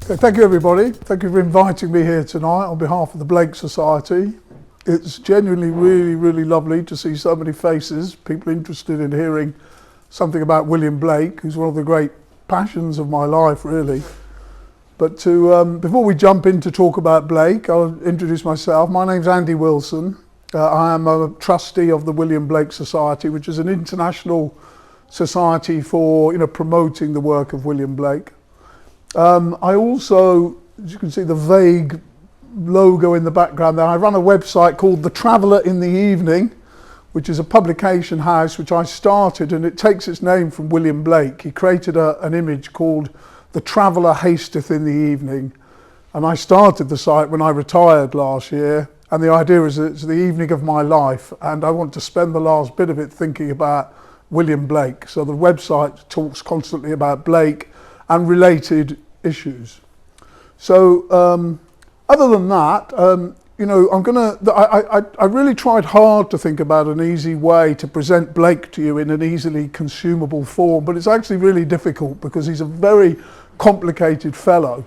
Okay, thank you everybody. Thank you for inviting me here tonight on behalf of the Blake Society. It's genuinely really lovely to see so many faces, people interested in hearing something about William Blake, who's one of the great passions of my life really. But before we jump in to talk about Blake, I'll introduce myself. My name's Andy Wilson. I am a trustee of the William Blake Society, which is an international society for promoting the work of William Blake. I also, as you can see the vague logo in the background there, I run a website called The Traveller in the Evening, which is a publication house which I started, and it takes its name from William Blake. He created an image called The Traveller Hasteth in the Evening, and I started the site when I retired last year, and the idea is that it's the evening of my life and I want to spend the last bit of it thinking about William Blake. So the website talks constantly about Blake and related issues. So other than that, I really tried hard to think about an easy way to present Blake to you in an easily consumable form, but it's actually really difficult because he's a very complicated fellow.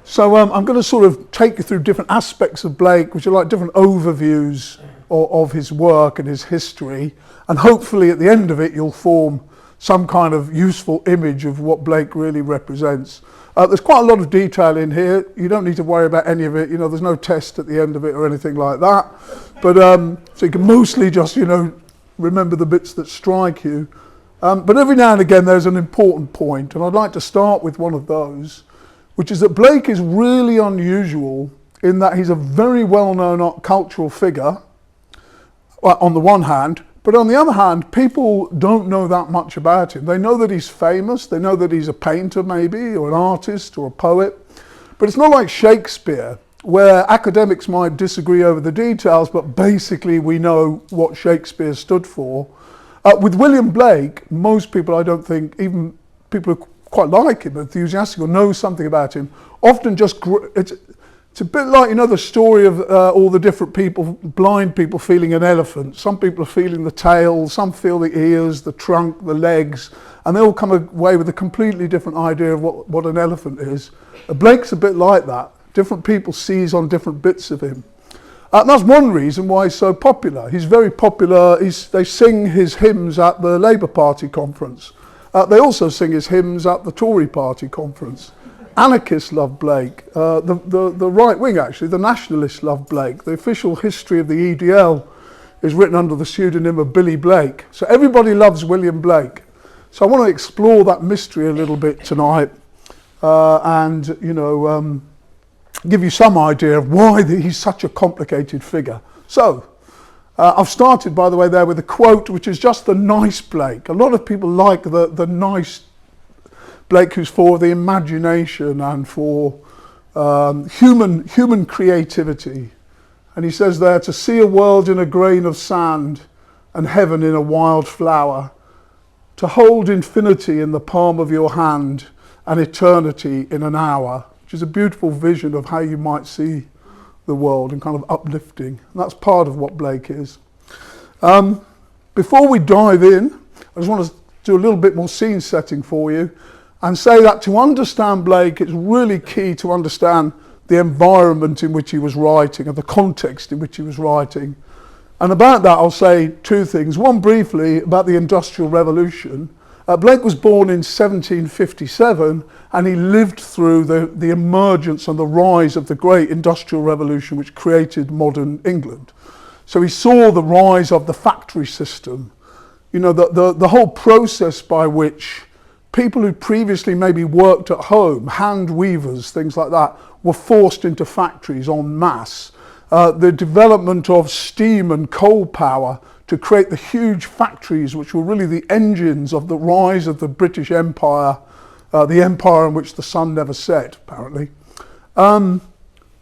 So I'm going to sort of take you through different aspects of Blake, which are like different overviews of his work and his history, and hopefully at the end of it you'll form some kind of useful image of what Blake really represents. There's quite a lot of detail in here. You don't need to worry about any of it. There's no test at the end of it or anything like that. But so you can mostly just, remember the bits that strike you. But every now and again there's an important point, and I'd like to start with one of those, which is that Blake is really unusual in that he's a very well-known cultural figure, on the one hand, but on the other hand, people don't know that much about him. They know that he's famous, they know that he's a painter maybe, or an artist, or a poet, but it's not like Shakespeare, where academics might disagree over the details, but basically we know what Shakespeare stood for. With William Blake, most people, I don't think, even people who quite like him, enthusiastic, or know something about him, often just, it's a bit like, the story of all the different people, blind people feeling an elephant. Some people are feeling the tail, some feel the ears, the trunk, the legs, and they all come away with a completely different idea of what an elephant is. Blake's a bit like that. Different people seize on different bits of him. And that's one reason why he's so popular. He's very popular. They sing his hymns at the Labour Party conference. They also sing his hymns at the Tory Party conference. Anarchists love Blake. The right wing, actually, the nationalists love Blake. The official history of the EDL is written under the pseudonym of Billy Blake. So everybody loves William Blake. So I want to explore that mystery a little bit tonight and give you some idea of why he's such a complicated figure. So I've started, by the way, there with a quote which is just the nice Blake. A lot of people like the nice Blake, who's for the imagination and for human creativity. And he says there, to see a world in a grain of sand and heaven in a wild flower, to hold infinity in the palm of your hand and eternity in an hour, which is a beautiful vision of how you might see the world and kind of uplifting. And that's part of what Blake is. Before we dive in, I just want to do a little bit more scene setting for you and say that to understand Blake, it's really key to understand the environment in which he was writing and the context in which he was writing. And about that, I'll say two things. One briefly about the Industrial Revolution. Blake was born in 1757 and he lived through the emergence and the rise of the great Industrial Revolution which created modern England. So he saw the rise of the factory system, the whole process by which people who previously maybe worked at home, hand weavers, things like that, were forced into factories en masse. The development of steam and coal power to create the huge factories which were really the engines of the rise of the British Empire, the empire in which the sun never set, apparently.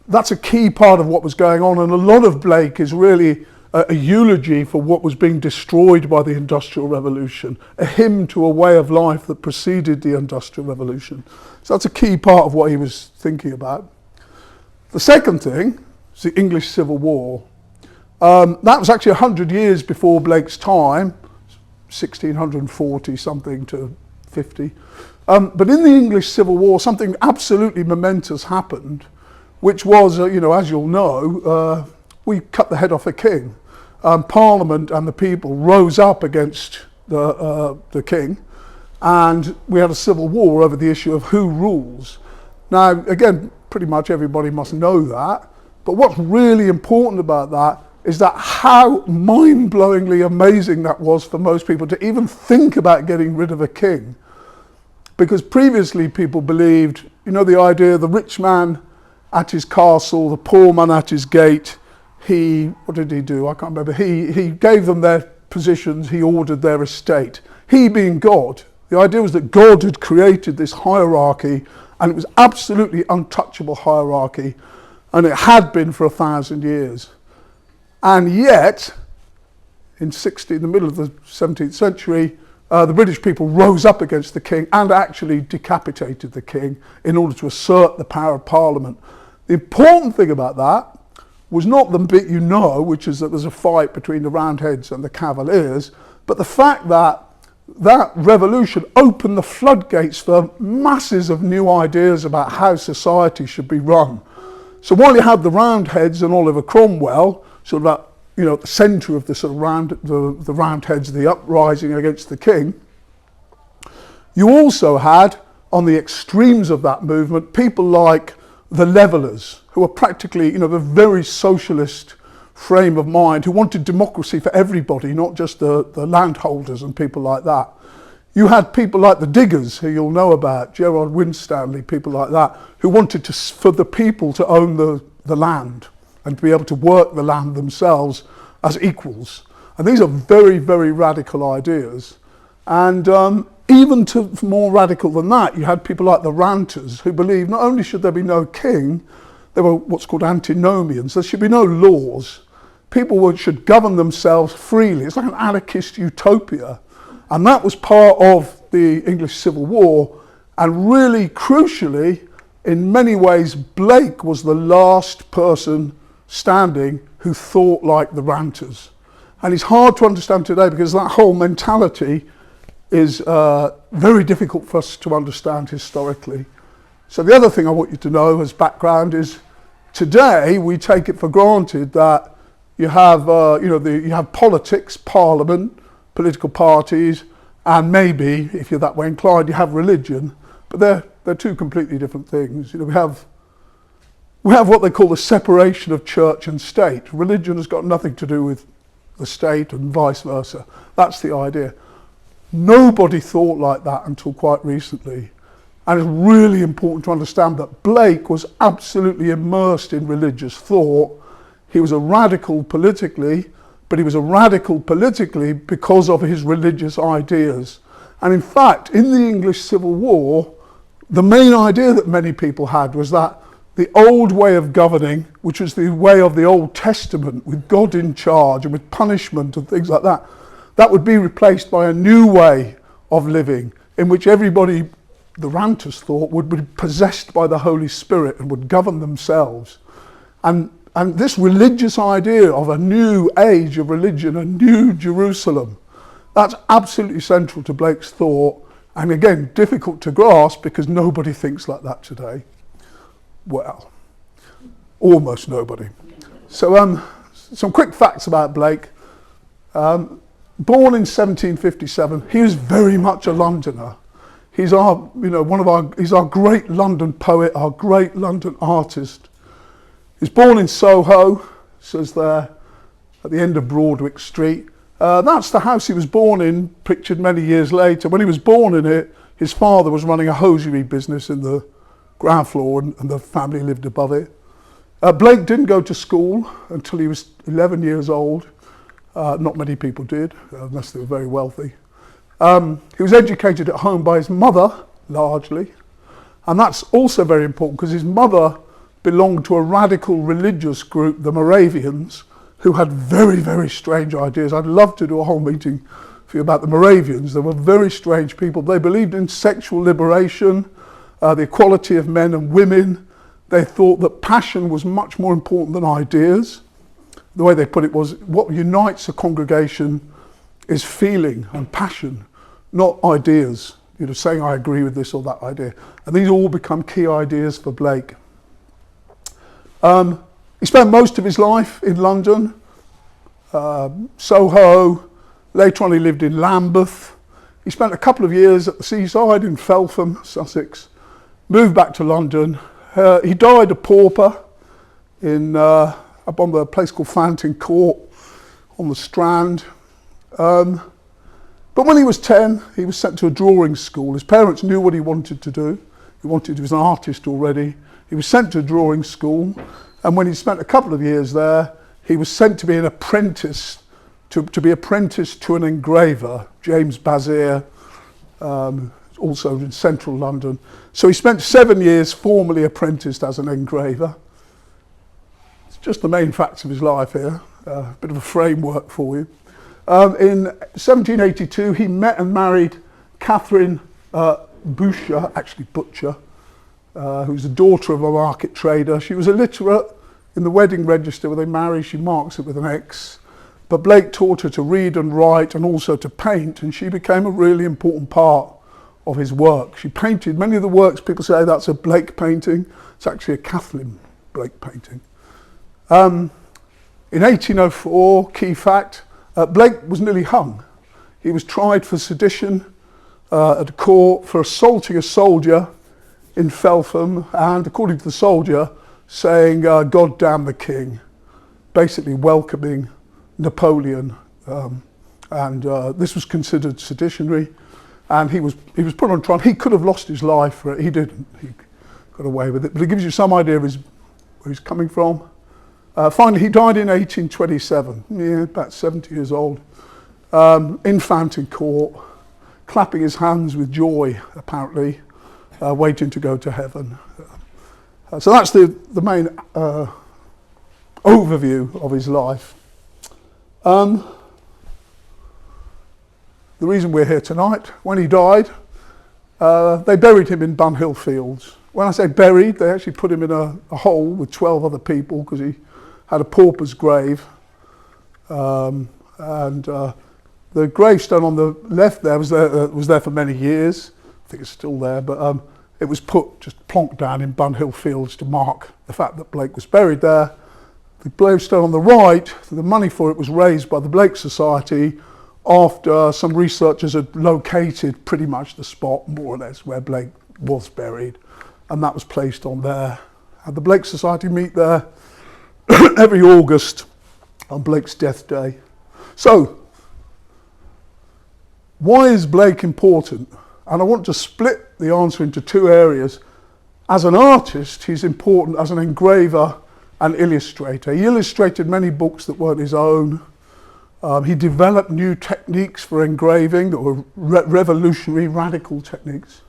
That's a key part of what was going on, and a lot of Blake is really a eulogy for what was being destroyed by the Industrial Revolution, a hymn to a way of life that preceded the Industrial Revolution. So that's a key part of what he was thinking about. The second thing is the English Civil War. That was actually 100 years before Blake's time, 1640 something to 50. But in the English Civil War, something absolutely momentous happened, which was, as you'll know, we cut the head off a king. Parliament and the people rose up against the king, and we had a civil war over the issue of who rules. Now, again, pretty much everybody must know that, but what's really important about that is that how mind-blowingly amazing that was for most people to even think about getting rid of a king. Because previously people believed, the idea of the rich man at his castle, the poor man at his gate, what did he do? I can't remember. He gave them their positions, he ordered their estate. He being God. The idea was that God had created this hierarchy, and it was absolutely untouchable hierarchy, and it had been for 1,000 years. And yet, in the middle of the 17th century, the British people rose up against the king and actually decapitated the king in order to assert the power of Parliament. The important thing about that was not the bit which is that there's a fight between the Roundheads and the Cavaliers, but the fact that that revolution opened the floodgates for masses of new ideas about how society should be run. So while you had the Roundheads and Oliver Cromwell, sort of at the centre of the sort of the Roundheads, the uprising against the king, you also had, on the extremes of that movement, people like the Levellers, who were practically, a very socialist frame of mind, who wanted democracy for everybody, not just the landholders and people like that. You had people like the Diggers, who you'll know about, Gerard Winstanley, people like that, who wanted for the people to own the land and to be able to work the land themselves as equals. And these are very, very radical ideas. And even more radical than that, you had people like the Ranters, who believed not only should there be no king, there were what's called antinomians, there should be no laws. People should govern themselves freely. It's like an anarchist utopia. And that was part of the English Civil War. And really crucially, in many ways, Blake was the last person standing who thought like the Ranters. And it's hard to understand today because that whole mentality is very difficult for us to understand historically. So the other thing I want you to know as background is today we take it for granted that you have, you have politics, parliament, political parties, and maybe, if you're that way inclined, you have religion. But they're two completely different things. We have what they call the separation of church and state. Religion has got nothing to do with the state and vice versa. That's the idea. Nobody thought like that until quite recently. And it's really important to understand that Blake was absolutely immersed in religious thought. He was a radical politically, but he was a radical politically because of his religious ideas. And in fact, in the English Civil War, the main idea that many people had was that the old way of governing, which was the way of the Old Testament, with God in charge and with punishment and things like that, that would be replaced by a new way of living in which everybody, the Ranters thought, would be possessed by the Holy Spirit and would govern themselves. And this religious idea of a new age of religion, a new Jerusalem, that's absolutely central to Blake's thought, and again, difficult to grasp because nobody thinks like that today. Well, almost nobody. So some quick facts about Blake. Born in 1757, he was very much a Londoner. He's he's our great London poet, our great London artist. He's born in Soho, says there, at the end of Broadwick Street. That's the house he was born in, pictured many years later. When he was born in it, his father was running a hosiery business in the ground floor and the family lived above it. Blake didn't go to school until he was 11 years old. Not many people did, unless they were very wealthy. He was educated at home by his mother, largely. And that's also very important because his mother belonged to a radical religious group, the Moravians, who had very, very strange ideas. I'd love to do a whole meeting for you about the Moravians. They were very strange people. They believed in sexual liberation, the equality of men and women. They thought that passion was much more important than ideas. The way they put it was, what unites a congregation is feeling and passion, not ideas. saying I agree with this or that idea. And these all become key ideas for Blake. He spent most of his life in London, Soho. Later on he lived in Lambeth. He spent a couple of years at the seaside in Feltham, Sussex. Moved back to London. He died a pauper up on the place called Fountain Court on the Strand. But when he was 10, he was sent to a drawing school. His parents knew what he wanted to do. He was an artist already. He was sent to a drawing school, and when he spent a couple of years there, he was sent to be an apprentice, to be apprenticed to an engraver, James Bazier, also in central London. So he spent 7 years formally apprenticed as an engraver. It's just the main facts of his life here, a bit of a framework for you. In 1782, he met and married Catherine Butcher, who was the daughter of a market trader. She was illiterate. In the wedding register where they marry, she marks it with an X. But Blake taught her to read and write and also to paint, and she became a really important part of his work. She painted many of the works. People say that's a Blake painting. It's actually a Kathleen Blake painting. In 1804, key fact, Blake was nearly hung. He was tried for sedition at court for assaulting a soldier in Feltham, and according to the soldier, saying, God damn the king, basically welcoming Napoleon. This was considered seditionary, and he was put on trial. He could have lost his life for it. He didn't. He got away with it. But it gives you some idea of where he's coming from. Finally, he died in 1827, about 70 years old, in Fountain Court, clapping his hands with joy, apparently, waiting to go to heaven. So that's the main overview of his life. The reason we're here tonight, when he died, they buried him in Bunhill Fields. When I say buried, they actually put him in a hole with 12 other people because he had a pauper's grave. The gravestone on the left there was there for many years. I think it's still there, but it was just plonked down in Bunhill Fields to mark the fact that Blake was buried there. The gravestone on the right, the money for it was raised by the Blake Society after some researchers had located pretty much the spot, more or less, where Blake was buried, and that was placed on there. And the Blake Society meet there every August on Blake's death day. So, why is Blake important? And I want to split the answer into two areas. As an artist, he's important as an engraver and illustrator. He illustrated many books that weren't his own. He developed new techniques for engraving that were revolutionary, radical techniques.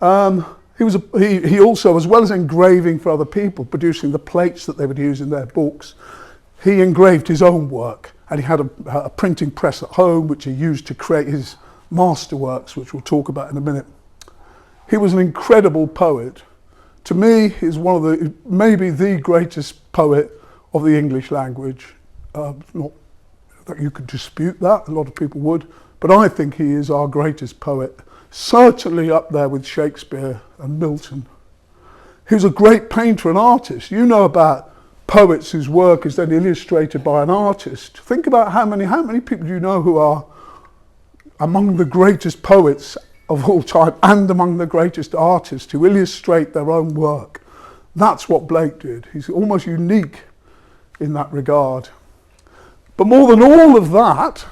He also, as well as engraving for other people, producing the plates that they would use in their books, he engraved his own work. And he had a printing press at home, which he used to create his masterworks, which we'll talk about in a minute. He was an incredible poet. To me, he's maybe the greatest poet of the English language. Not that you could dispute that, a lot of people would, but I think he is our greatest poet, certainly up there with Shakespeare and Milton. He was a great painter and artist. You know about poets whose work is then illustrated by an artist. Think about how many people do you know who are among the greatest poets of all time and among the greatest artists who illustrate their own work. That's what Blake did. He's almost unique in that regard. But more than all of that,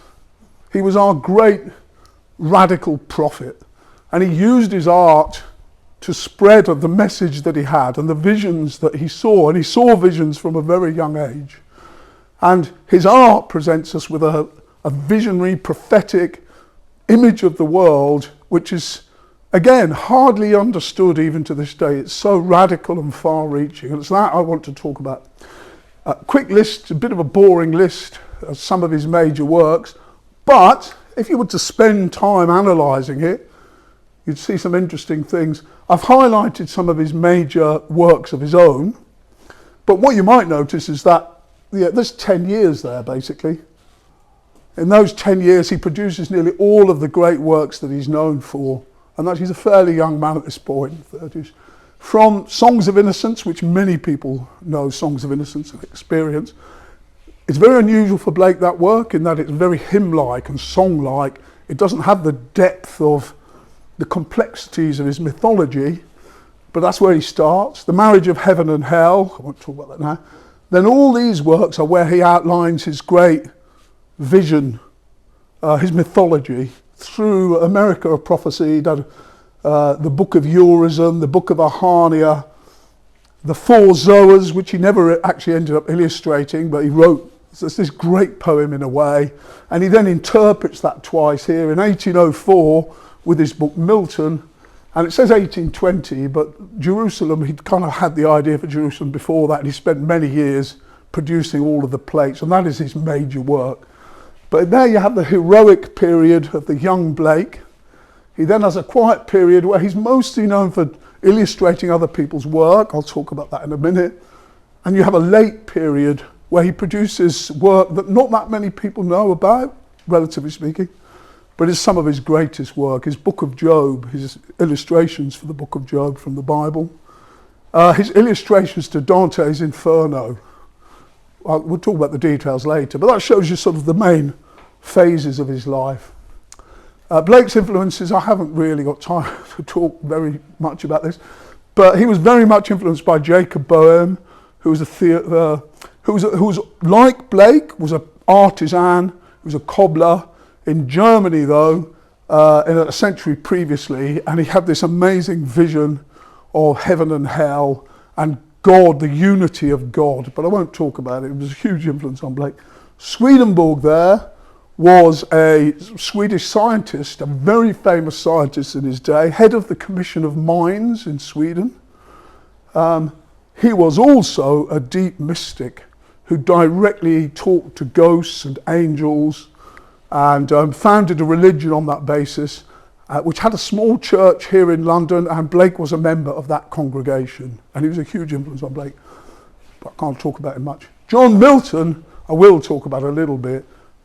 he was our great radical prophet. And he used his art to spread the message that he had and the visions that he saw. And he saw visions from a very young age. And his art presents us with a visionary, prophetic image of the world, which is, again, hardly understood even to this day. It's so radical and far-reaching, and it's that I want to talk about. A quick list, a bit of a boring list of some of his major works, but if you were to spend time analysing it, you'd see some interesting things. I've highlighted some of his major works of his own, but what you might notice is that there's 10 years there, basically. In those 10 years, he produces nearly all of the great works that he's known for. And that he's a fairly young man at this point, in the 30s. From Songs of Innocence, which many people know, Songs of Innocence and experience. It's very unusual for Blake, that work, in that it's very hymn-like and song-like. It doesn't have the depth of the complexities of his mythology, but that's where he starts. The Marriage of Heaven and Hell, I won't talk about that now. Then all these works are where he outlines his great vision, his mythology, through America of Prophecy, the Book of Urizen, the Book of Ahania, the Four Zoas, which he never actually ended up illustrating, but he wrote this great poem in a way, and he then interprets that twice here in 1804 with his book Milton, and it says 1820, but Jerusalem, he'd kind of had the idea for Jerusalem before that, and he spent many years producing all of the plates, and that is his major work. But there you have the heroic period of the young Blake. He then has a quiet period where he's mostly known for illustrating other people's work. I'll talk about that in a minute. And you have a late period where he produces work that not that many people know about, relatively speaking, but is some of his greatest work. His Book of Job, his illustrations for the Book of Job from the Bible. His illustrations to Dantes' Inferno. We'll talk about the details later, but that shows you sort of the main phases of his life. Blake's influences, I haven't really got time to talk very much about this, but he was very much influenced by Jacob Boehm, who was like Blake, was an artisan, who was a cobbler in Germany though, in a century previously, and he had this amazing vision of heaven and hell and God, the unity of God, but I won't talk about it. It was a huge influence on Blake. Swedenborg there was a Swedish scientist, a very famous scientist in his day, head of the Commission of Mines in Sweden. He was also a deep mystic who directly talked to ghosts and angels and founded a religion on that basis, which had a small church here in London, and Blake was a member of that congregation, and he was a huge influence on Blake, but I can't talk about him much. John Milton, I will talk about a little bit.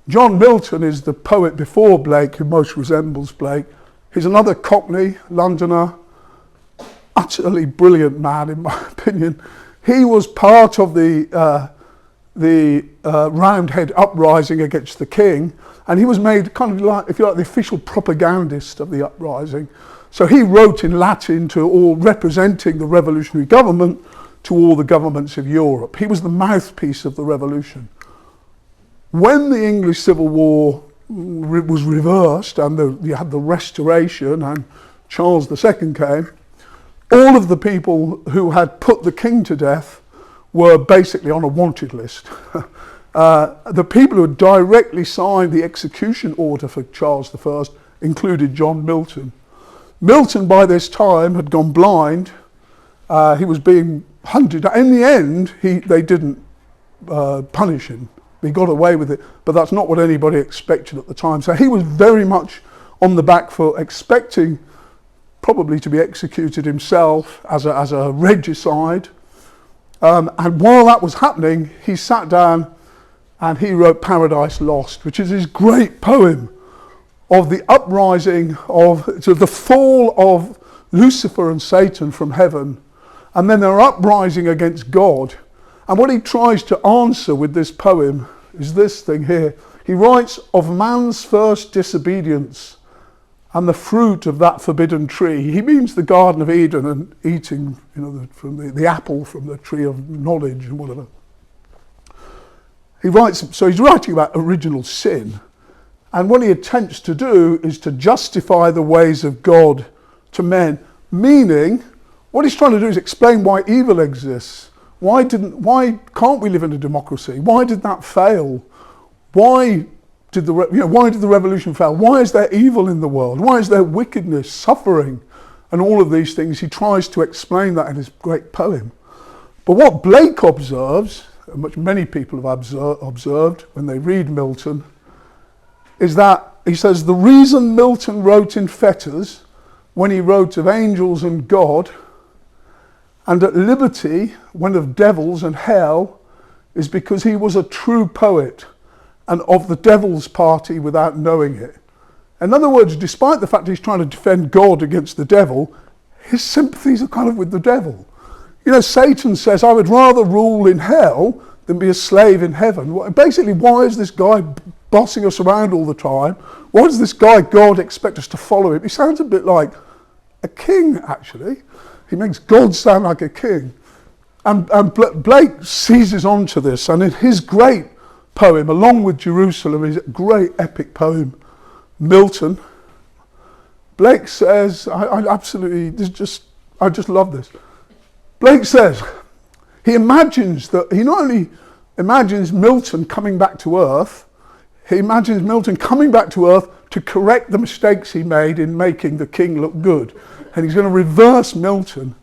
John Milton is the poet before Blake who most resembles Blake. He's another Cockney, Londoner, utterly brilliant man in my opinion. He was part of the Roundhead uprising against the king, and he was made kind of like, if you like, the official propagandist of the uprising. So he wrote in Latin to all, representing the revolutionary government, to all the governments of Europe. He was the mouthpiece of the revolution. When the English Civil War was reversed and you had the Restoration and Charles II came, all of the people who had put the king to death were basically on a wanted list. The people who had directly signed the execution order for Charles I included John Milton. Milton by this time had gone blind. He was being hunted. In the end, they didn't punish him. He got away with it, but that's not what anybody expected at the time. So he was very much on the back foot, expecting probably to be executed himself as a regicide. And while that was happening, he sat down and he wrote Paradise Lost, which is his great poem of the uprising the fall of Lucifer and Satan from heaven, and then their uprising against God. And what he tries to answer with this poem is this thing here. He writes of man's first disobedience and the fruit of that forbidden tree. He means the Garden of Eden and eating, from the apple from the tree of knowledge and whatever. So he's writing about original sin, and what he attempts to do is to justify the ways of God to men, meaning what he's trying to do is explain why evil exists. Why can't we live in a democracy? Why did that fail? Why did the revolution fail? Why is there evil in the world? Why is there wickedness, suffering, and all of these things? He tries to explain that in his great poem. But what Blake observes, and which many people have observed when they read Milton, is that he says the reason Milton wrote in fetters when he wrote of angels and God, and at liberty when of devils and hell, is because he was a true poet, and of the devil's party without knowing it. In other words, despite the fact he's trying to defend God against the devil, his sympathies are kind of with the devil. You know, Satan says, I would rather rule in hell than be a slave in heaven. Basically, why is this guy bossing us around all the time? Why does this guy, God, expect us to follow him? He sounds a bit like a king, actually. He makes God sound like a king. And Blake seizes onto this, and in his great poem, along with Jerusalem, his great epic poem, Milton, Blake says, I just love this. Blake says, he imagines that, he not only imagines Milton coming back to earth, he imagines Milton coming back to earth to correct the mistakes he made in making the king look good. And he's going to reverse Milton.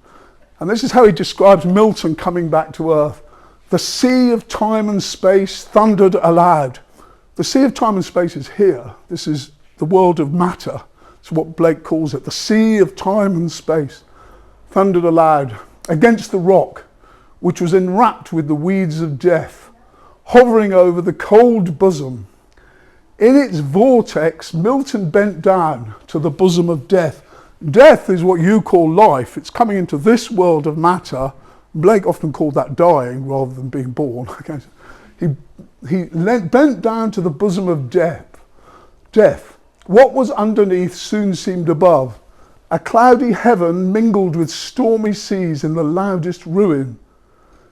And this is how he describes Milton coming back to earth. The sea of time and space thundered aloud. The sea of time and space is here. This is the world of matter. It's what Blake calls it. The sea of time and space thundered aloud against the rock, which was enwrapped with the weeds of death, hovering over the cold bosom. In its vortex, Milton bent down to the bosom of death. Death is what you call life. It's coming into this world of matter. Blake often called that dying rather than being born. He bent down to the bosom of death. What was underneath soon seemed above. A cloudy heaven mingled with stormy seas in the loudest ruin.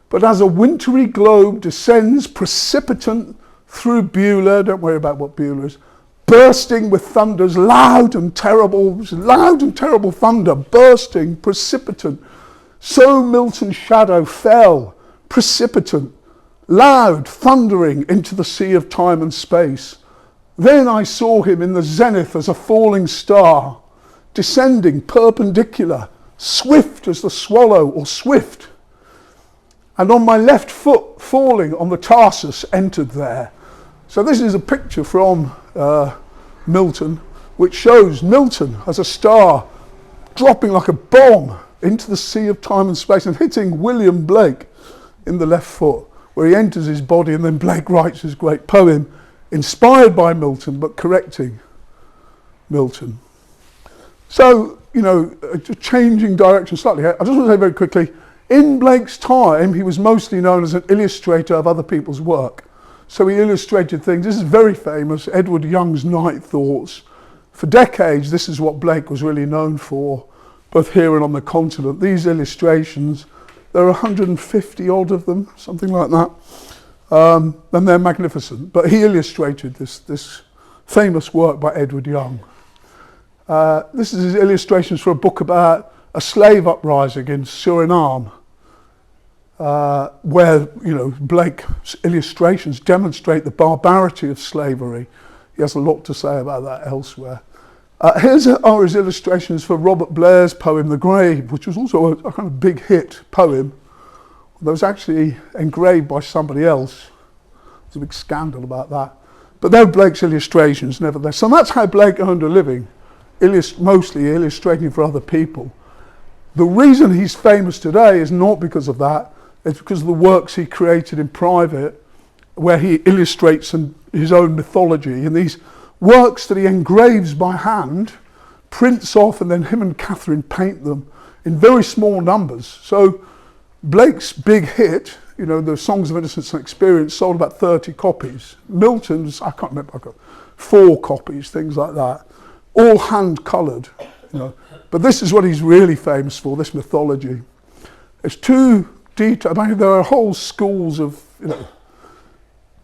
But as a wintry globe descends precipitant through Beulah, don't worry about what Beulah is, bursting with thunders, loud and terrible thunder, bursting, precipitant. So Milton's shadow fell, precipitant, loud, thundering into the sea of time and space. Then I saw him in the zenith as a falling star, descending perpendicular, swift as the swallow or swift. And on my left foot falling on the Tarsus entered there. So this is a picture from Milton, which shows Milton as a star dropping like a bomb into the sea of time and space and hitting William Blake in the left foot, where he enters his body, and then Blake writes his great poem, inspired by Milton, but correcting Milton. So, you know, changing direction slightly here, I just want to say very quickly, in Blake's time, he was mostly known as an illustrator of other people's work. So he illustrated things. This is very famous, Edward Young's Night Thoughts. For decades, this is what Blake was really known for, both here and on the continent. These illustrations, there are 150 odd of them, something like that. And they're magnificent. But he illustrated this famous work by Edward Young. This is his illustrations for a book about a slave uprising in Suriname, where, you know, Blake's illustrations demonstrate the barbarity of slavery. He has a lot to say about that elsewhere. Here are his illustrations for Robert Blair's poem, The Grave, which was also a kind of big hit poem. That was actually engraved by somebody else. There's a big scandal about that. But they're Blake's illustrations, nevertheless. So that's how Blake earned a living, mostly illustrating for other people. The reason he's famous today is not because of that. It's because of the works he created in private, where he illustrates his own mythology. And these works that he engraves by hand, prints off, and then him and Catherine paint them in very small numbers. So Blake's big hit, you know, the Songs of Innocence and Experience, sold about 30 copies. Milton's, I can't remember, I got 4 copies, things like that, all hand-coloured, you know. But this is what he's really famous for, this mythology. It's too detailed. I mean, there are whole schools of, you know,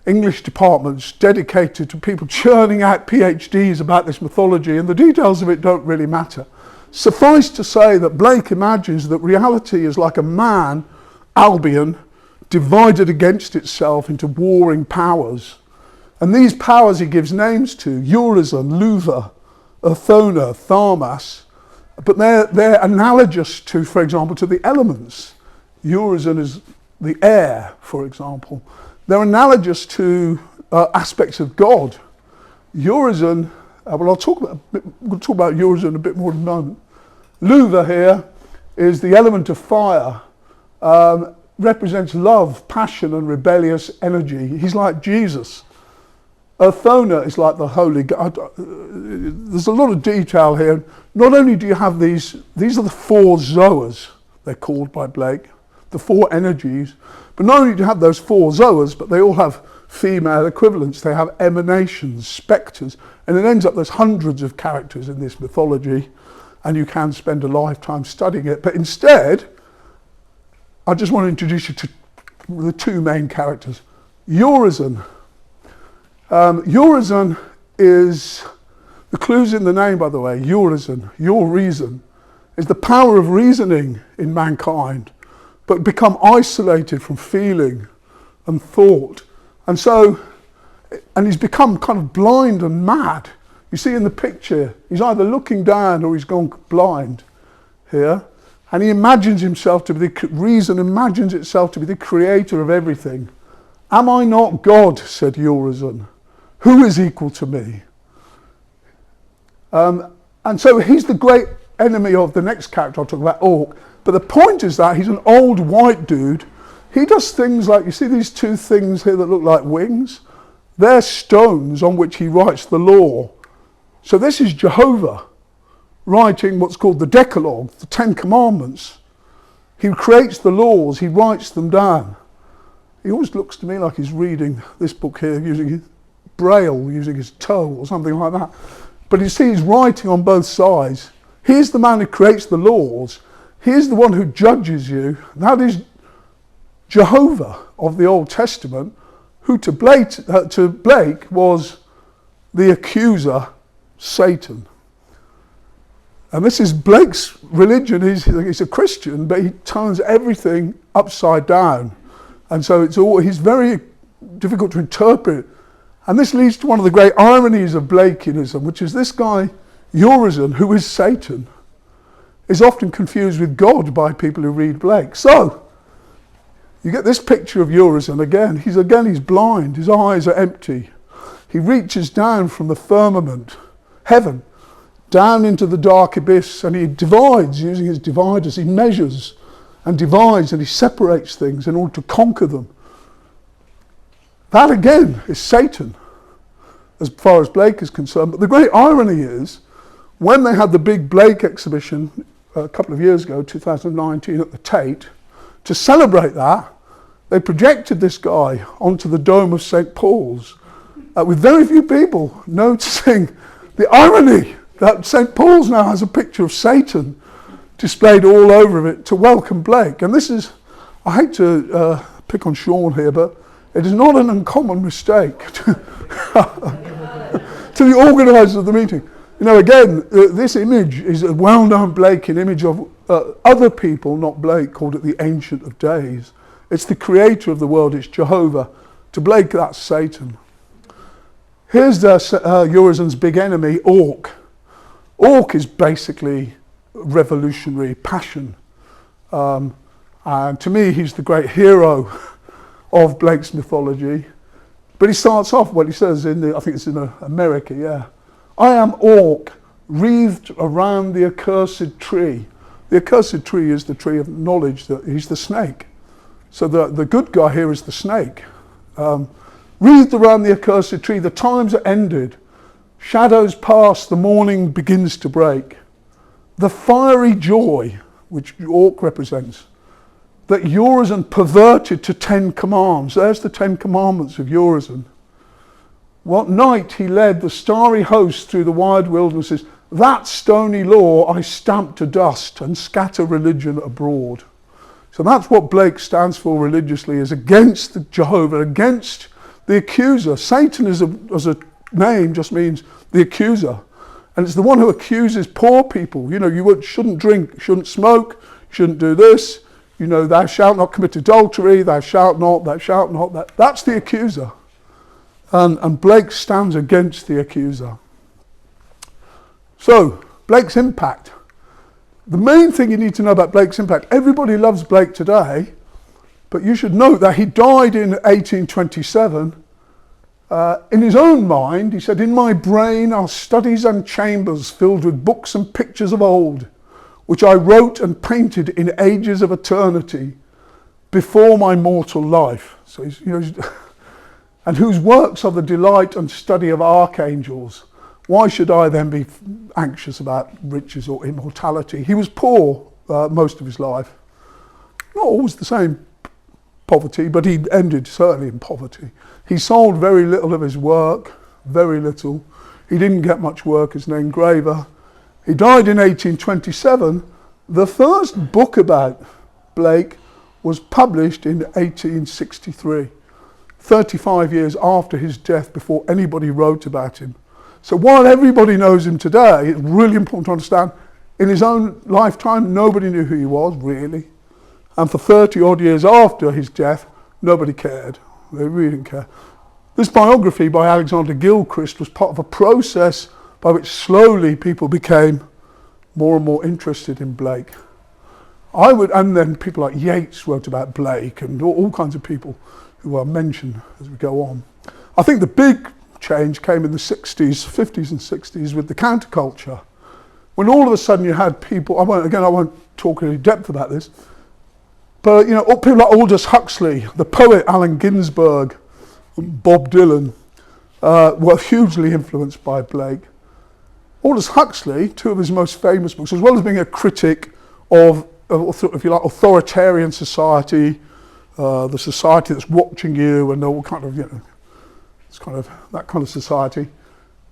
English departments dedicated to people churning out PhDs about this mythology, and the details of it don't really matter. Suffice to say that Blake imagines that reality is like a man, Albion, divided against itself into warring powers. And these powers he gives names to: Urizen, Luther, Urthona, Tharmas. But they're analogous to, for example, to the elements. Urizen is the air, for example. They're analogous to aspects of God. Urizen, well, we'll talk about Urizen a bit more in a moment. Luther here is the element of fire, represents love, passion, and rebellious energy. He's like Jesus. Urthona is like the holy God. There's a lot of detail here. Not only do you have these are the four zoas, they're called by Blake, the four energies, but not only do you have those four zoas, but they all have female equivalents. They have emanations, spectres, and it ends up there's hundreds of characters in this mythology, and you can spend a lifetime studying it. But instead, I just want to introduce you to the two main characters. Urizen. Urizen is, the clue's in the name by the way, Urizen, your reason, is the power of reasoning in mankind, but become isolated from feeling and thought. And so, and he's become kind of blind and mad. You see in the picture, he's either looking down or he's gone blind here. And he imagines himself to be reason imagines itself to be the creator of everything. Am I not God, said Urizen. Who is equal to me? And so he's the great enemy of the next character I'll talk about, Orc. But the point is that he's an old white dude. He does things like, you see these two things here that look like wings? They're stones on which he writes the law. So this is Jehovah writing what's called the Decalogue, the Ten Commandments. He creates the laws, he writes them down. He always looks to me like he's reading this book here using his braille, using his toe or something like that. But you see he's writing on both sides. He's the man who creates the laws. He's the one who judges you. That is Jehovah of the Old Testament, who to Blake was the accuser, Satan. And this is Blake's religion. He's a Christian, but he turns everything upside down. And so he's very difficult to interpret. And this leads to one of the great ironies of Blakeanism, which is this guy, Urizen, who is Satan, is often confused with God by people who read Blake. So, you get this picture of Urizen again. He's blind, his eyes are empty. He reaches down from the firmament, heaven, down into the dark abyss, and he divides using his dividers. He measures and divides and he separates things in order to conquer them. That again is Satan, as far as Blake is concerned. But the great irony is, when they had the big Blake exhibition a couple of years ago, 2019, at the Tate, to celebrate that, they projected this guy onto the dome of St. Paul's, with very few people noticing the irony that St. Paul's now has a picture of Satan displayed all over it to welcome Blake. And this is, I hate to pick on Sean here, but it is not an uncommon mistake to the organisers of the meeting. You know, again, this image is a well-known Blakean image of other people, not Blake, called it the Ancient of Days. It's the creator of the world, it's Jehovah. To Blake, that's Satan. Here's Urizen's big enemy, Orc. Orc is basically revolutionary passion. And to me, he's the great hero of Blake's mythology. But he starts off, what he says I think it's in America, yeah. I am Orc, wreathed around the accursed tree. The accursed tree is the tree of knowledge, that he's the snake. So the good guy here is the snake. Wreathed around the accursed tree, the times are ended. Shadows pass, the morning begins to break. The fiery joy, which Orc represents, that Urizen perverted to 10 commands. There's the 10 commandments of Urizen. What night he led the starry host through the wide wildernesses. That stony law I stamp to dust and scatter religion abroad. So that's what Blake stands for religiously, is against the Jehovah, against the accuser. Satan as a name just means the accuser. And it's the one who accuses poor people. You know, you shouldn't drink, shouldn't smoke, shouldn't do this. You know, thou shalt not commit adultery, thou shalt not. That's the accuser. And Blake stands against the accuser. So, Blake's impact. The main thing you need to know about Blake's impact, everybody loves Blake today, but you should note that he died in 1827. In his own mind, he said, in my brain are studies and chambers filled with books and pictures of old, which I wrote and painted in ages of eternity before my mortal life. So and whose works are the delight and study of archangels. Why should I then be anxious about riches or immortality? He was poor most of his life. Not always the same poverty, but he ended certainly in poverty. He sold very little of his work, very little. He didn't get much work as an engraver. He died in 1827. The first book about Blake was published in 1863, 35 years after his death, before anybody wrote about him. So while everybody knows him today, it's really important to understand, in his own lifetime, nobody knew who he was, really. And for 30 odd years after his death, nobody cared. They really didn't care. This biography by Alexander Gilchrist was part of a process by which slowly people became more and more interested in Blake. And then people like Yeats wrote about Blake, and all kinds of people who are mentioned as we go on. I think the big change came in the 60s, 50s and 60s with the counterculture. When all of a sudden you had people, I won't talk in any depth about this, but people like Aldous Huxley, the poet Allen Ginsberg, and Bob Dylan were hugely influenced by Blake. Aldous Huxley, two of his most famous books, as well as being a critic of if you like, authoritarian society, the society that's watching you, and all kind of, it's kind of that kind of society.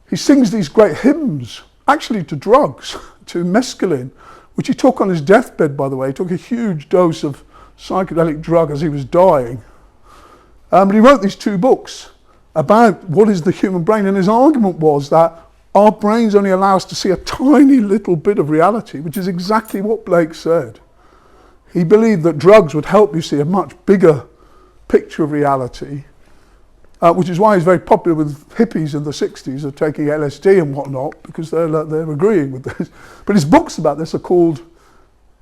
He sings these great hymns, actually to drugs, to mescaline, which he took on his deathbed, by the way. He took a huge dose of psychedelic drug as he was dying. But he wrote these two books about what is the human brain, and his argument was that our brains only allow us to see a tiny little bit of reality, which is exactly what Blake said. He believed that drugs would help you see a much bigger picture of reality, which is why he's very popular with hippies in the 60s of taking LSD and whatnot, because they're agreeing with this. But his books about this are called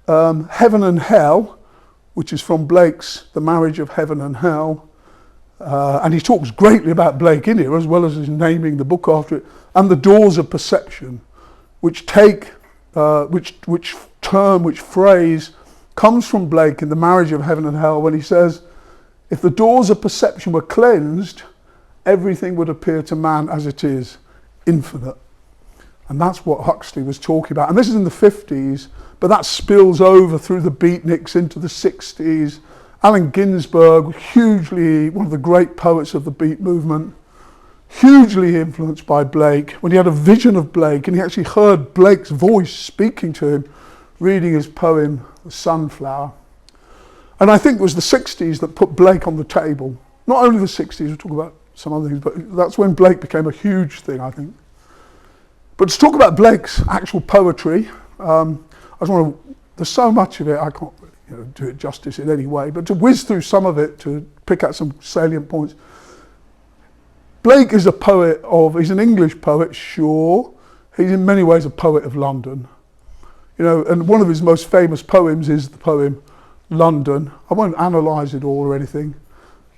Heaven and Hell, which is from Blake's The Marriage of Heaven and Hell. And he talks greatly about Blake in here, as well as his naming the book after it, and The Doors of Perception, which which phrase comes from Blake in The Marriage of Heaven and Hell, when he says, if the doors of perception were cleansed, everything would appear to man as it is, infinite. And that's what Huxley was talking about. And this is in the 50s, but that spills over through the beatniks into the 60s. Allen Ginsberg, hugely, one of the great poets of the beat movement, hugely influenced by Blake. When he had a vision of Blake, and he actually heard Blake's voice speaking to him, reading his poem, The Sunflower. And I think it was the 60s that put Blake on the table. Not only the 60s, we'll talk about some other things, but that's when Blake became a huge thing, I think. But to talk about Blake's actual poetry, there's so much of it, I can't really, do it justice in any way, but to whiz through some of it, to pick out some salient points. Blake is he's an English poet, sure. He's in many ways a poet of London. And one of his most famous poems is the poem London. I won't analyse it all or anything,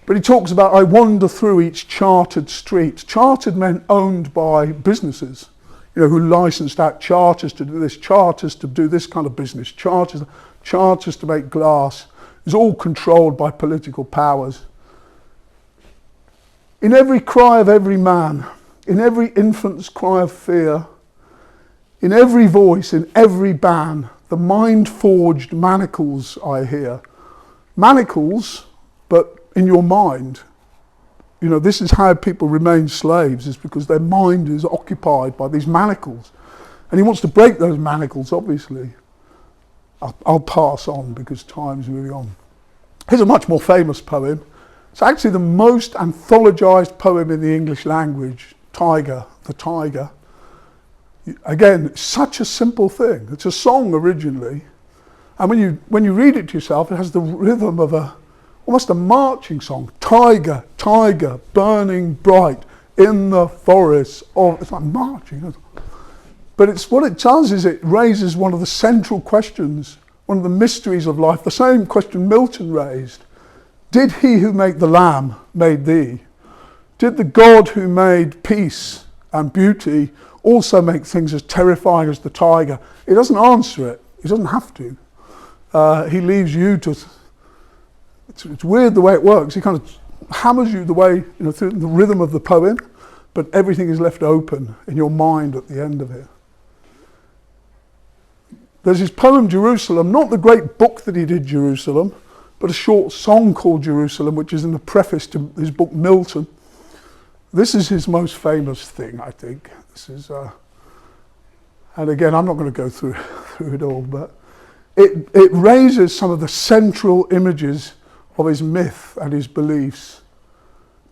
but he talks about, I wander through each chartered street. Chartered meant owned by businesses, who licensed out charters to do this, charters to do this kind of business, charters to make glass. It's all controlled by political powers. In every cry of every man, in every infant's cry of fear, in every voice, in every ban, the mind-forged manacles I hear. Manacles, but in your mind. This is how people remain slaves, is because their mind is occupied by these manacles. And he wants to break those manacles, obviously. I'll pass on because time's moving on. Here's a much more famous poem. It's actually the most anthologized poem in the English language, Tiger, the Tiger. Again, it's such a simple thing. It's a song originally. And when you read it to yourself, it has the rhythm of almost a marching song. Tiger, tiger, burning bright in the forest of... It's like marching. But what it does is it raises one of the central questions, one of the mysteries of life, the same question Milton raised. Did he who made the lamb made thee? Did the God who made peace and beauty also make things as terrifying as the tiger? He doesn't answer it. He doesn't have to. He leaves you to... It's weird the way it works. He kind of hammers you the way, through the rhythm of the poem, but everything is left open in your mind at the end of it. There's his poem Jerusalem, not the great book that he did, Jerusalem, but a short song called Jerusalem, which is in the preface to his book Milton. This is his most famous thing, I think. This is, and again, I'm not going to go through it all, but it raises some of the central images of his myth and his beliefs.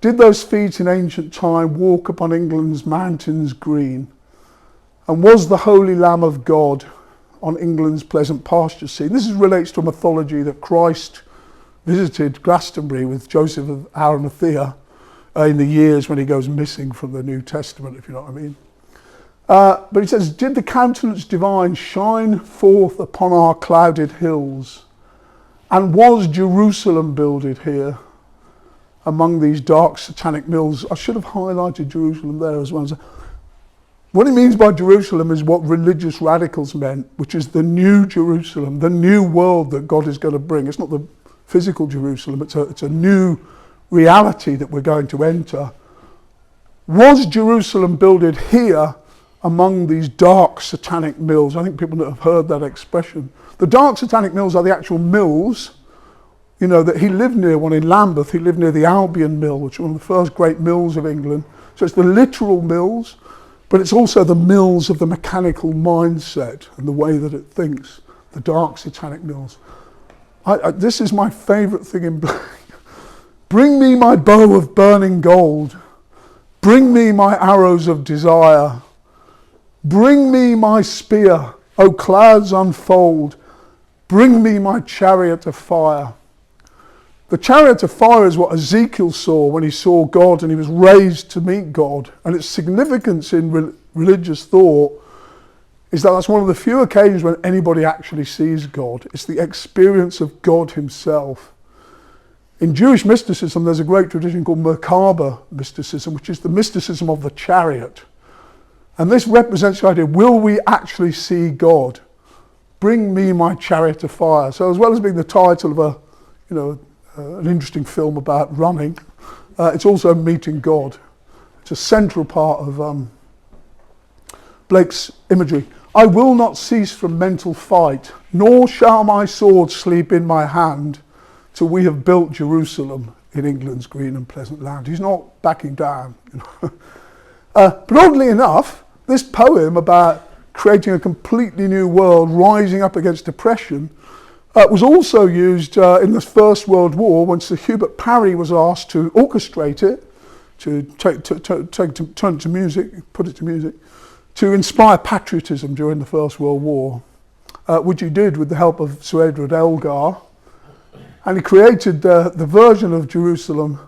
Did those feet in ancient time walk upon England's mountains green? And was the Holy Lamb of God on England's pleasant pasture seen? This relates to a mythology that Christ visited Glastonbury with Joseph of Arimathea in the years when he goes missing from the New Testament, if you know what I mean. But he says, did the countenance divine shine forth upon our clouded hills? And was Jerusalem builded here among these dark satanic mills? I should have highlighted Jerusalem there as well. What he means by Jerusalem is what religious radicals meant, which is the new Jerusalem, the new world that God is going to bring. It's not the physical Jerusalem, it's a new reality that we're going to enter. Was Jerusalem builded here among these dark satanic mills? I think people have heard that expression. The dark satanic mills are the actual mills, that he lived near one in Lambeth. He lived near the Albion Mill, which was one of the first great mills of England. So it's the literal mills, but it's also the mills of the mechanical mindset and the way that it thinks, the dark satanic mills. This is my favourite thing in black. Bring me my bow of burning gold. Bring me my arrows of desire. Bring me my spear, O clouds unfold. Bring me my chariot of fire. The chariot of fire is what Ezekiel saw when he saw God and he was raised to meet God. And its significance in religious thought is that that's one of the few occasions when anybody actually sees God. It's the experience of God himself. In Jewish mysticism, there's a great tradition called Merkaba mysticism, which is the mysticism of the chariot. And this represents the idea, will we actually see God? Bring me my chariot of fire. So as well as being the title of an interesting film about running, it's also meeting God. It's a central part of Blake's imagery. I will not cease from mental fight, nor shall my sword sleep in my hand, till we have built Jerusalem in England's green and pleasant land. He's not backing down. But oddly enough, this poem about creating a completely new world, rising up against oppression, was also used in the First World War when Sir Hubert Parry was asked to orchestrate it, to turn it to music, put it to music, to inspire patriotism during the First World War, which he did with the help of Sir Edward Elgar. And he created the version of Jerusalem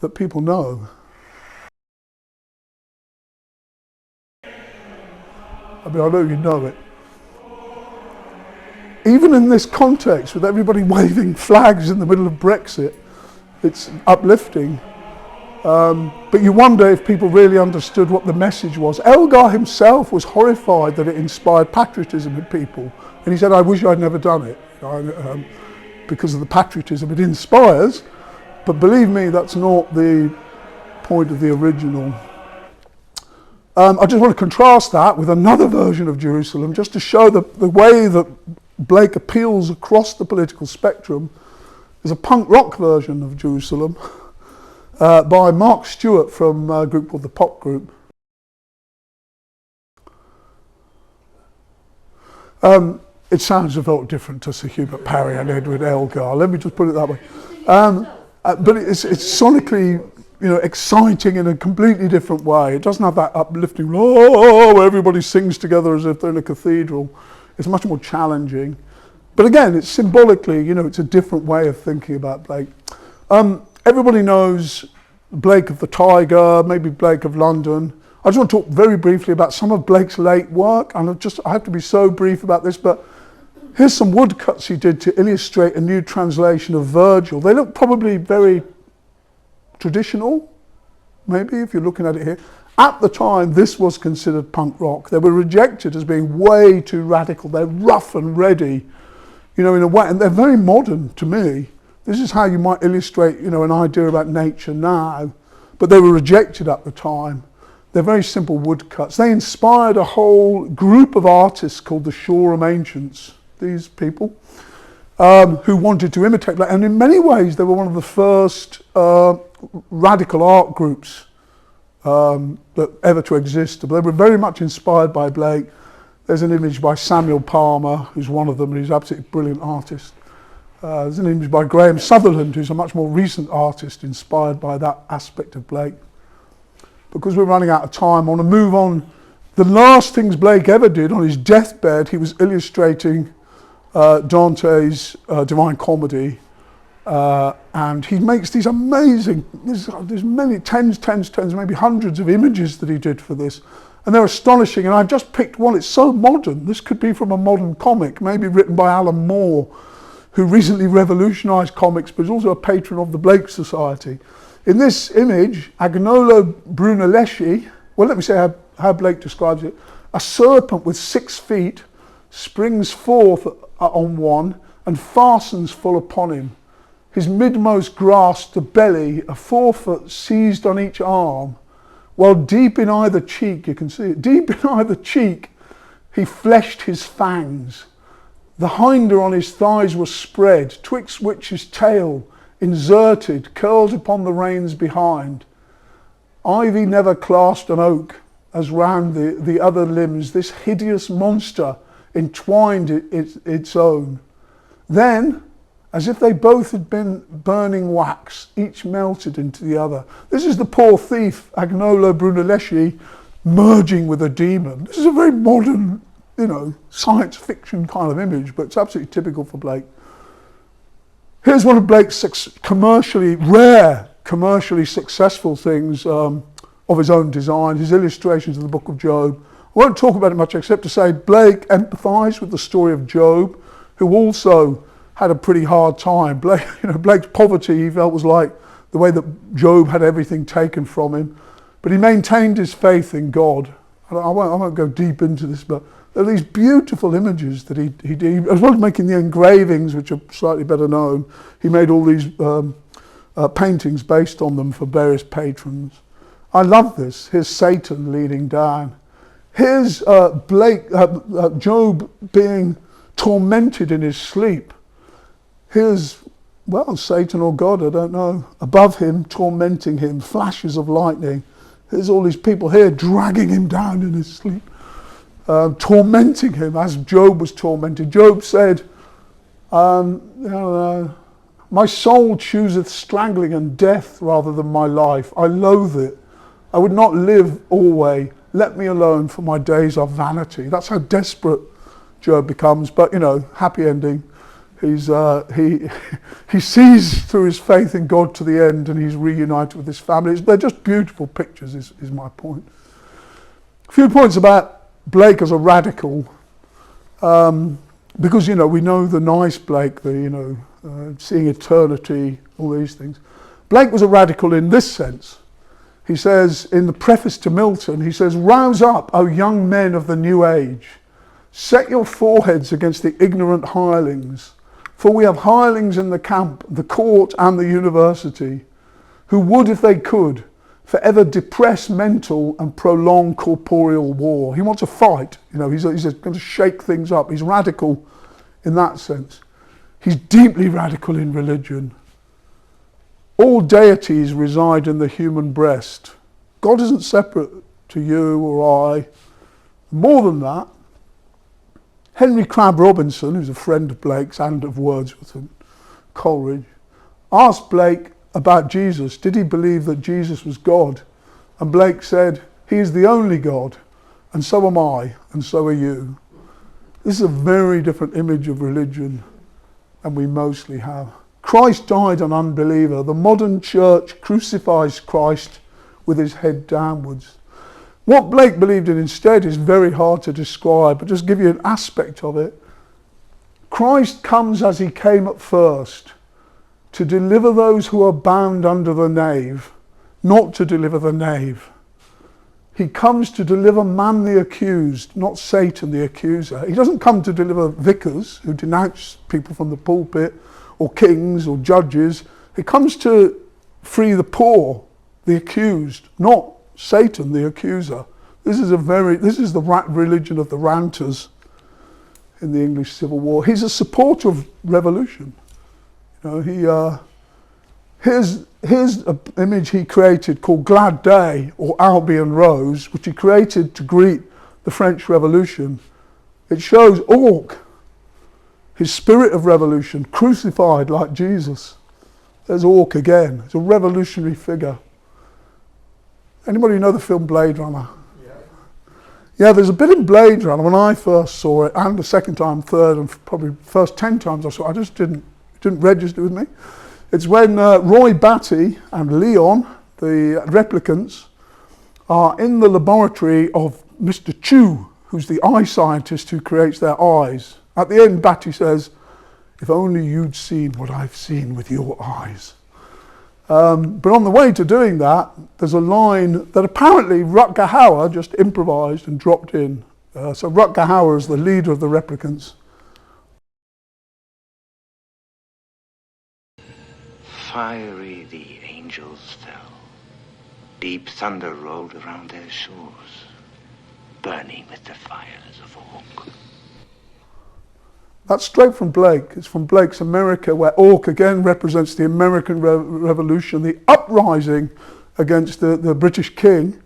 that people know. I mean, I know you know it. Even in this context, with everybody waving flags in the middle of Brexit, it's uplifting. But you wonder if people really understood what the message was. Elgar himself was horrified that it inspired patriotism in people. And he said, I wish I'd never done it. Because of the patriotism it inspires. But believe me, that's not the point of the original. I just want to contrast that with another version of Jerusalem, just to show the way that Blake appeals across the political spectrum. There's a punk rock version of Jerusalem by Mark Stewart from a group called the Pop Group. It sounds a lot different to Sir Hubert Parry and Edward Elgar. Let me just put it that way. But it's sonically, exciting in a completely different way. It doesn't have that uplifting, where everybody sings together as if they're in a cathedral. It's much more challenging. But again, it's symbolically, it's a different way of thinking about Blake. Everybody knows Blake of the Tiger, maybe Blake of London. I just want to talk very briefly about some of Blake's late work. And I have to be so brief about this, but here's some woodcuts he did to illustrate a new translation of Virgil. They look probably very traditional, maybe, if you're looking at it here. At the time, this was considered punk rock. They were rejected as being way too radical. They're rough and ready, in a way, and they're very modern to me. This is how you might illustrate, you know, an idea about nature now, but they were rejected at the time. They're very simple woodcuts. They inspired a whole group of artists called the Shoreham Ancients, these people, who wanted to imitate Blake. And in many ways, they were one of the first radical art groups that ever to exist. But they were very much inspired by Blake. There's an image by Samuel Palmer, who's one of them, and he's an absolutely brilliant artist. There's an image by Graham Sutherland, who's a much more recent artist inspired by that aspect of Blake. Because we're running out of time, I want to move on. The last things Blake ever did on his deathbed, he was illustrating Dantes' Divine Comedy, and he makes these amazing, there's many, tens, maybe hundreds of images that he did for this, and they're astonishing, and I've just picked one. It's so modern. This could be from a modern comic, maybe written by Alan Moore, who recently revolutionised comics, but is also a patron of the Blake Society. In this image, Agnolo Brunelleschi, well, let me say how Blake describes it. A serpent with 6 feet springs forth on one and fastens full upon him. His midmost grasped the belly, a forefoot seized on each arm, while deep in either cheek, you can see it, deep in either cheek, he fleshed his fangs. The hinder on his thighs was spread, twixt which his tail, inserted, curled upon the reins behind. Ivy never clasped an oak, as round the other limbs this hideous monster entwined its own. Then, as if they both had been burning wax, each melted into the other. This is the poor thief, Agnolo Brunelleschi, merging with a demon. This is a very modern, you know, science fiction kind of image, but it's absolutely typical for Blake. Here's one of Blake's rare commercially successful things of his own design, his illustrations of the Book of Job. I won't talk about it much except to say Blake empathised with the story of Job, who also had a pretty hard time. Blake's poverty, he felt, was like the way that Job had everything taken from him, but he maintained his faith in God. I won't go deep into this, but there are these beautiful images that he did, as well as making the engravings, which are slightly better known. He made all these paintings based on them for various patrons. I love this. Here's Satan leaning down. Here's Job being tormented in his sleep. Here's, well, Satan or God, I don't know, above him, tormenting him, flashes of lightning. Here's all these people here dragging him down in his sleep. Tormenting him as Job was tormented. Job said, my soul chooseth strangling and death rather than my life. I loathe it. I would not live always. Let me alone, for my days are vanity. That's how desperate Job becomes, but you know, happy ending. He sees through his faith in God to the end, and he's reunited with his family. They're just beautiful pictures, is my point. A few points about Blake as a radical, because, you know, we know the nice Blake, seeing eternity, all these things. Blake was a radical in this sense. He says, in the preface to Milton, he says, "Rouse up, O young men of the new age. Set your foreheads against the ignorant hirelings. For we have hirelings in the camp, the court and the university, who would, if they could, forever depress mental and prolong corporeal war." He wants to fight. You know, he's going to shake things up. He's radical in that sense. He's deeply radical in religion. All deities reside in the human breast. God isn't separate to you or I. More than that, Henry Crabb Robinson, who's a friend of Blake's and of Wordsworth and Coleridge, asked Blake about Jesus. Did he believe that Jesus was God? And Blake said, "He is the only God, and so am I, and so are you." This is a very different image of religion than we mostly have. Christ died an unbeliever. The modern church crucifies Christ with his head downwards. What Blake believed in instead is very hard to describe, but just give you an aspect of it. Christ comes as he came at first, to deliver those who are bound under the nave, not to deliver the knave. He comes to deliver man the accused, not Satan the accuser. He doesn't come to deliver vicars who denounce people from the pulpit, or kings or judges. It comes to free the poor, the accused, not Satan, the accuser. This is the religion of the ranters in the English Civil War. He's a supporter of revolution. You know, here's an image he created called Glad Day, or Albion Rose, which he created to greet the French Revolution. It shows Orc, his spirit of revolution, crucified like Jesus. There's Orc again. It's a revolutionary figure. Anybody know the film Blade Runner? Yeah, there's a bit in Blade Runner when I first saw it, and the second time, third, and probably first 10 times I saw it, I just didn't register with me. It's when Roy Batty and Leon, the replicants, are in the laboratory of Mr. Chu, who's the eye scientist who creates their eyes. At the end, Batty says, "If only you'd seen what I've seen with your eyes." But on the way to doing that, there's a line that apparently Rutger Hauer just improvised and dropped in. So Rutger Hauer is the leader of the replicants. Fiery the angels fell. Deep thunder rolled around their shores, burning with the fires of Orc. That's straight from Blake. It's from Blake's America, where Orc again represents the American Revolution, the uprising against the British king.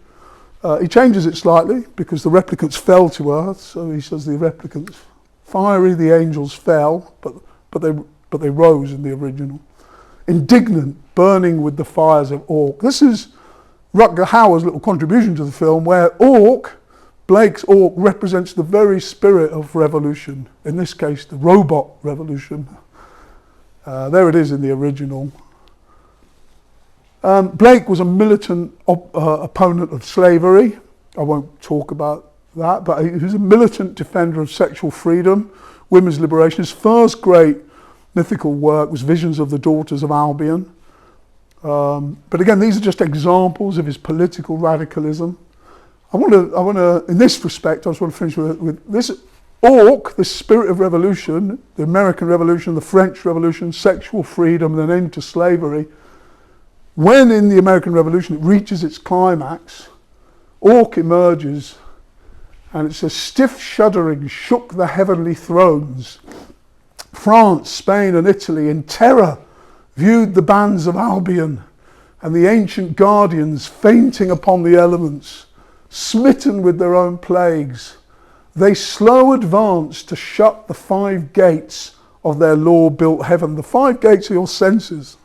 He changes it slightly because the replicants fell to earth, so he says the replicants, fiery the angels fell, but they rose in the original. Indignant, burning with the fires of Orc. This is Rutger Hauer's little contribution to the film, where Blake's Orc represents the very spirit of revolution, in this case the robot revolution. There it is in the original. Blake was a militant opponent of slavery. I won't talk about that, but he was a militant defender of sexual freedom, women's liberation. His first great mythical work was Visions of the Daughters of Albion. But again, these are just examples of his political radicalism. I want to, in this respect, I just want to finish with this Orc, this spirit of revolution, the American Revolution, the French Revolution, sexual freedom, and an end to slavery. When in the American Revolution it reaches its climax, Orc emerges, and it says, "Stiff shuddering shook the heavenly thrones. France, Spain, and Italy in terror viewed the bands of Albion, and the ancient guardians fainting upon the elements, smitten with their own plagues. They slow advanced to shut the 5 gates of their law-built heaven." The 5 gates are your senses.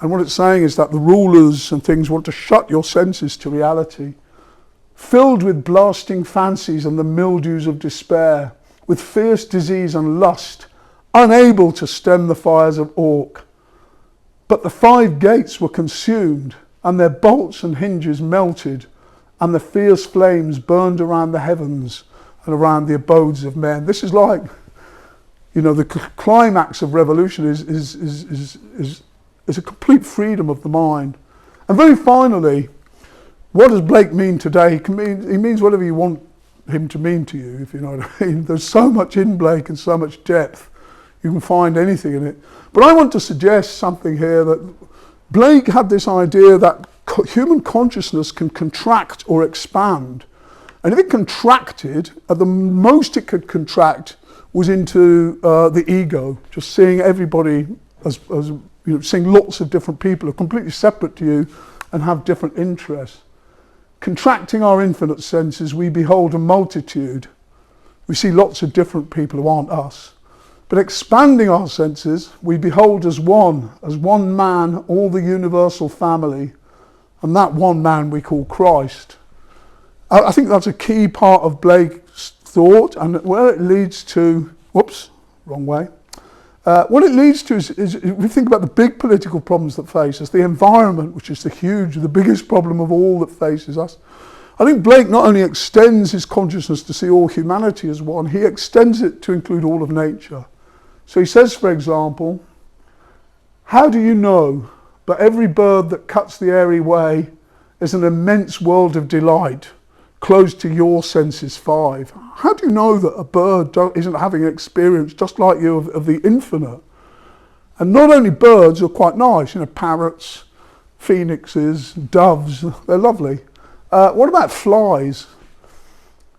And what it's saying is that the rulers and things want to shut your senses to reality. Filled with blasting fancies and the mildews of despair, with fierce disease and lust, unable to stem the fires of Orc. But the 5 gates were consumed, and their bolts and hinges melted, and the fierce flames burned around the heavens and around the abodes of men. This is like, you know, the climax of revolution is a complete freedom of the mind. And very finally, what does Blake mean today? He means whatever you want him to mean to you, if you know what I mean. There's so much in Blake and so much depth. You can find anything in it. But I want to suggest something here, that Blake had this idea that human consciousness can contract or expand. And if it contracted, at the most it could contract was into the ego, just seeing everybody as you know, seeing lots of different people who are completely separate to you and have different interests. Contracting our infinite senses, we behold a multitude. We see lots of different people who aren't us. But expanding our senses, we behold as one man, all the universal family, and that one man we call Christ. I think that's a key part of Blake's thought, and where it leads to, whoops, wrong way. What it leads to is we think about the big political problems that face us, the environment, which is the biggest problem of all that faces us. I think Blake not only extends his consciousness to see all humanity as one, he extends it to include all of nature. So he says, for example, "How do you know, but every bird that cuts the airy way is an immense world of delight, closed to your senses 5. How do you know that a bird isn't having an experience just like you of the infinite? And not only birds are quite nice, you know, parrots, phoenixes, doves, they're lovely. What about flies?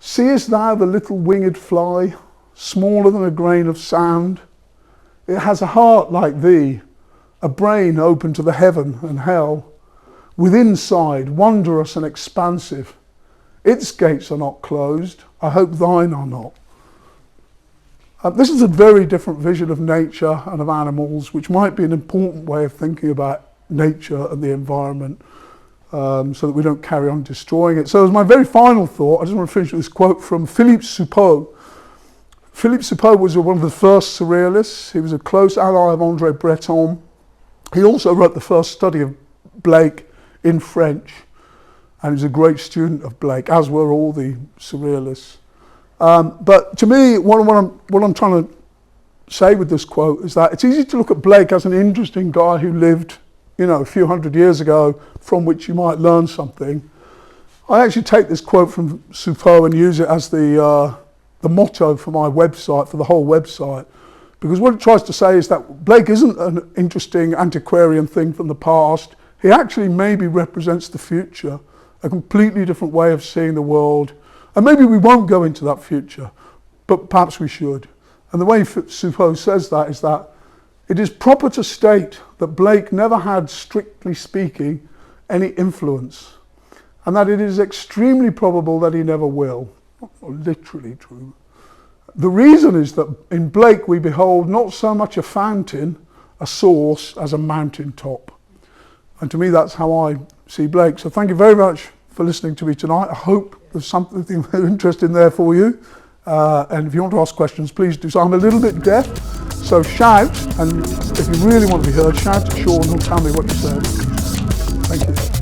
Seest thou the little winged fly, smaller than a grain of sand? It has a heart like thee, a brain open to the heaven and hell, with inside wondrous and expansive. Its gates are not closed, I hope thine are not. This is a very different vision of nature and of animals, which might be an important way of thinking about nature and the environment, so that we don't carry on destroying it. So as my very final thought, I just want to finish with this quote from Philippe Soupault. Philippe Soupault was one of the first surrealists. He was a close ally of André Breton. He also wrote the first study of Blake in French, and he was a great student of Blake, as were all the surrealists. But to me, what I'm trying to say with this quote is that it's easy to look at Blake as an interesting guy who lived, you know, a few hundred years ago, from which you might learn something. I actually take this quote from Soupault and use it as the motto for my website, for the whole website, because what it tries to say is that Blake isn't an interesting antiquarian thing from the past. He actually maybe represents the future, a completely different way of seeing the world. And maybe we won't go into that future, but perhaps we should. And the way Soupault says that is that it is proper to state that Blake never had, strictly speaking, any influence, and that it is extremely probable that he never will. Not literally true. The reason is that in Blake we behold not so much a fountain, a source, as a mountain top. And to me that's how I see Blake. So thank you very much for listening to me tonight. I hope there's something interesting there for you. And if you want to ask questions, please do so. I'm a little bit deaf, so shout, and if you really want to be heard, shout to Sean, who'll tell me what you said. Thank you.